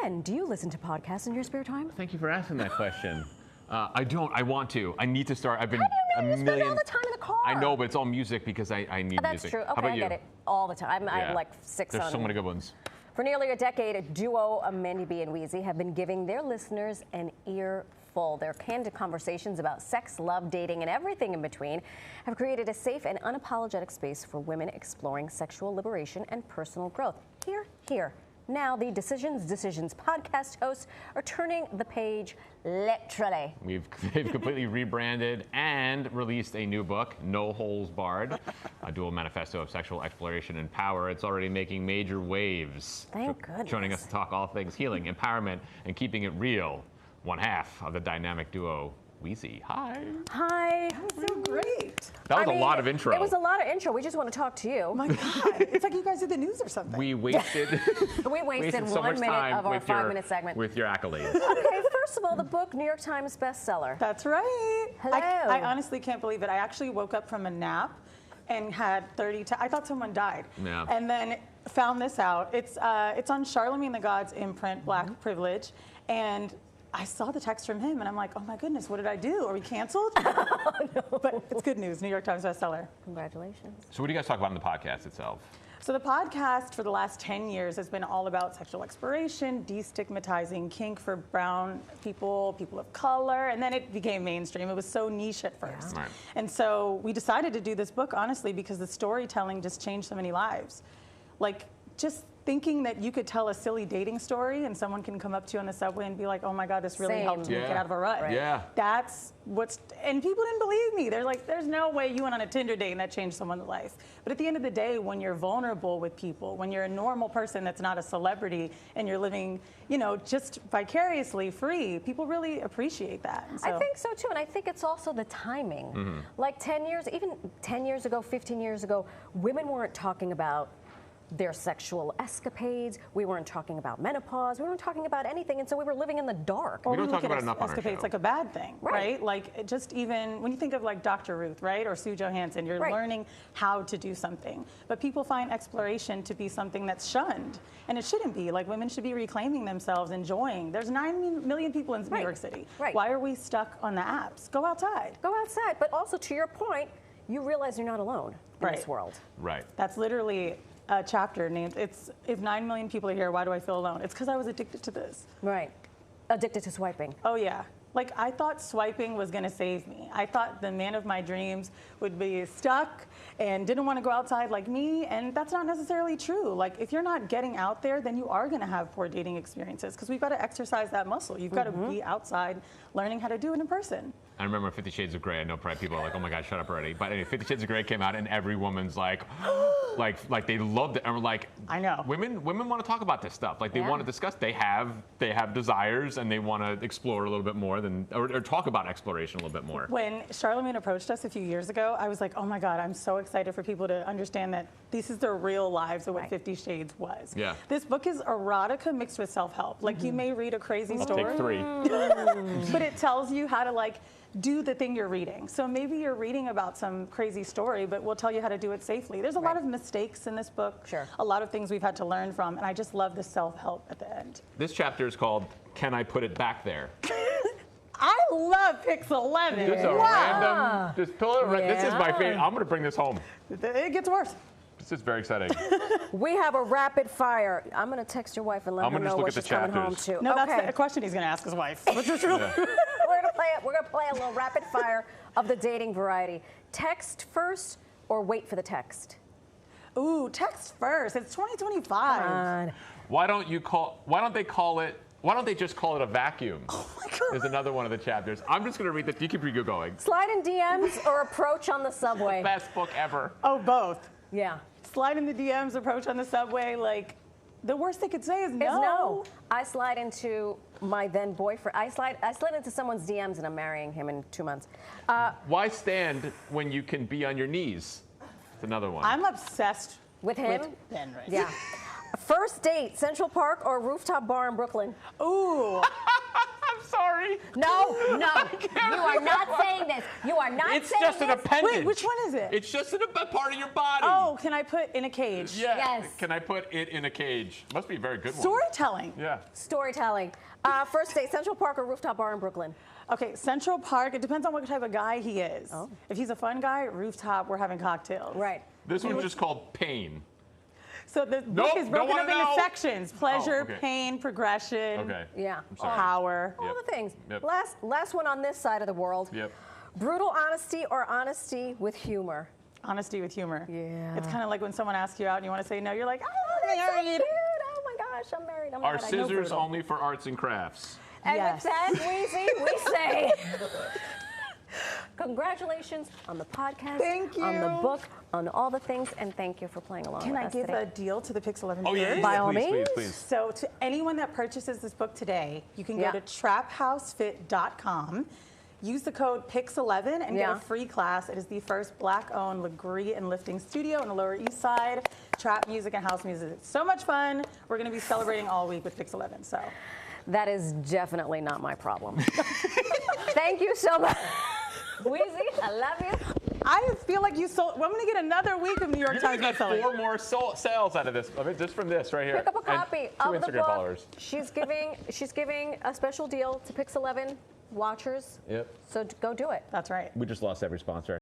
Ben, do you listen to podcasts in your spare time? Thank you for asking that question. I don't. I want to. I need to start. I've been How do you know you spend all the time in the car? I know, but it's all music because I need That's music. true. Okay, How about I you? get it all the time. I have like 6 There's on. so many good ones. For nearly a decade, duo Mandy B and Weezy have been giving their listeners an earful. Their candid conversations about sex, love, dating, and everything in between have created a safe and unapologetic space for women exploring sexual liberation and personal growth. Here. Now, the Decisions podcast hosts are turning the page literally. They've completely rebranded and released a new book, No Holes Barred, a dual manifesto of sexual exploration and power. It's already making major waves. Thank goodness. Joining us to talk all things healing, empowerment, and keeping it real. One half of the dynamic duo, Weezy. Hi. Hi. So great. That was a lot of intro. It was a lot of intro. We just want to talk to you. Oh my God. It's like you guys did the news or something. We wasted. We wasted so 1 much minute time of our with your 5-minute segment. with your accolades. Okay, first of all, the book, New York Times bestseller. That's right. Hello. I honestly can't believe it. I actually woke up from a nap and had 30. I thought someone died. Yeah. And then found this out. It's on Charlemagne the God's imprint, Black Privilege, and I saw the text from him, and I'm like, oh my goodness, what did I do? Are we canceled? No. But it's good news, New York Times bestseller. Congratulations. So what do you guys talk about in the podcast itself? So the podcast for the last 10 years has been all about sexual exploration, destigmatizing kink for brown people, people of color, and then it became mainstream. It was so niche at first. Yeah. Right. And so we decided to do this book, honestly, because the storytelling just changed so many lives. Like, just thinking that you could tell a silly dating story and someone can come up to you on the subway and be like, oh my God, this really helped me get out of a rut. Right. Yeah. That's and people didn't believe me. They're like, there's no way you went on a Tinder date and that changed someone's life. But at the end of the day, when you're vulnerable with people, when you're a normal person that's not a celebrity and you're living, just vicariously free, people really appreciate that. I think so too, and I think it's also the timing. Mm-hmm. Like 10 years, even 10 years ago, 15 years ago, women weren't talking about their sexual escapades. We weren't talking about menopause. We weren't talking about anything, and so we were living in the dark. We don't talk about it enough on our escapades show. like a bad thing, Right. Like just even when you think of like Dr. Ruth, right, or Sue Johansson, you're learning how to do something. But people find exploration to be something that's shunned, and it shouldn't be. Like women should be reclaiming themselves, enjoying. There's 9 million people in New York City. Right. Why are we stuck on the apps? Go outside. Go outside, but also to your point, you realize you're not alone in this world. Right. That's literally a chapter named, if 9 million people are here, why do I feel alone? It's because I was addicted to this. Right. Addicted to swiping. Oh yeah. Like I thought swiping was gonna save me. I thought the man of my dreams would be stuck and didn't want to go outside like me, and that's not necessarily true. Like if you're not getting out there, then you are gonna have poor dating experiences because we've got to exercise that muscle. You've got to be outside learning how to do it in person. I remember 50 Shades of Grey. I know probably people are like, oh my God, shut up already. But anyway, 50 Shades of Grey came out and every woman's like, like they loved it. And we're like, I know. Women want to talk about this stuff. Like they want to discuss. They have desires and they want to explore a little bit more or talk about exploration a little bit more. When Charlemagne approached us a few years ago, I was like, oh my God, I'm so excited for people to understand that this is their real lives of what 50 Shades was. Yeah. This book is erotica mixed with self-help. Like you may read a crazy story. Take 3. But it tells you how to like do the thing you're reading. So maybe you're reading about some crazy story, but we'll tell you how to do it safely. There's a lot of mistakes in this book. Sure. A lot of things we've had to learn from, and I just love the self-help at the end. This chapter is called Can I Put It Back There? I love Pix 11. Just a random, just pull it. This is my favorite. I'm going to bring this home. It gets worse. This is very exciting. We have a rapid fire. I'm going to text your wife and let her know what she's coming home to. No, okay. that's the question he's going to ask his wife. Which is really We're gonna play a little rapid fire of the dating variety. Text first or wait for the text? Ooh, text first. It's 2025. Come on. Why don't they just call it a vacuum? Oh my God. Is another one of the chapters. I'm just going to read this. You keep going. Slide in DMs or approach on the subway? Best book ever. Oh, both. Yeah. Slide in the DMs, approach on the subway. Like, the worst they could say is no. No. I slide into my then boyfriend. I slid into someone's DMs and I'm marrying him in 2 months. Why stand when you can be on your knees? It's another one. I'm obsessed with him? With Ben right Yeah. First date, Central Park or rooftop bar in Brooklyn? Ooh. sorry. No, you are not saying this. You are not It's saying just an this. appendage. Wait, which one is it? It's just a part of your body. Oh, can I put in a cage? Yeah. Yes. Can I put it in a cage? Must be a very good one. Storytelling. Yeah. Storytelling. First date, Central Park or rooftop bar in Brooklyn? Okay, Central Park, it depends on what type of guy he is. Oh. If he's a fun guy, rooftop, we're having cocktails. Right. This one's just called Pain. So the book Nope, is don't broken wanna up into know. sections: pleasure, okay. pain, progression, Okay. Yeah. I'm sorry. power. All Yep. the things. Yep. Last one on this side of the world. Yep. Brutal honesty or honesty with humor? Honesty with humor. Yeah. It's kind of like when someone asks you out and you want to say no, you're like, Oh, I'm that's so married. cute. Oh my gosh, I'm married. I'm Are not. I know scissors brutal. only for arts and crafts? And Yes. with that, Weezy, we say congratulations on the podcast, Thank on the you. book, on all the things, and thank you for playing along Can with I us give today. a deal to the Pix 11 Oh, yeah. viewers? By all please, means. please. So to anyone that purchases this book today, you can go Yeah. to traphousefit.com. Use the code PIX11 and Yeah. get a free class. It is the first Black-owned Legree and lifting studio on the Lower East Side. Trap music and house music. It's so much fun. We're going to be celebrating all week with PIX11. So That is definitely not my problem. Thank you so much. Weezy, I love you. I feel like you sold. Well, I'm going to get another week of New York You're Times gonna get bestseller. 4 more sales out of this. I mean, just from this right here. Pick up a And copy 2 of the Instagram book. followers. She's giving a special deal to Pix 11 watchers. Yep. So go do it. That's right. We just lost every sponsor.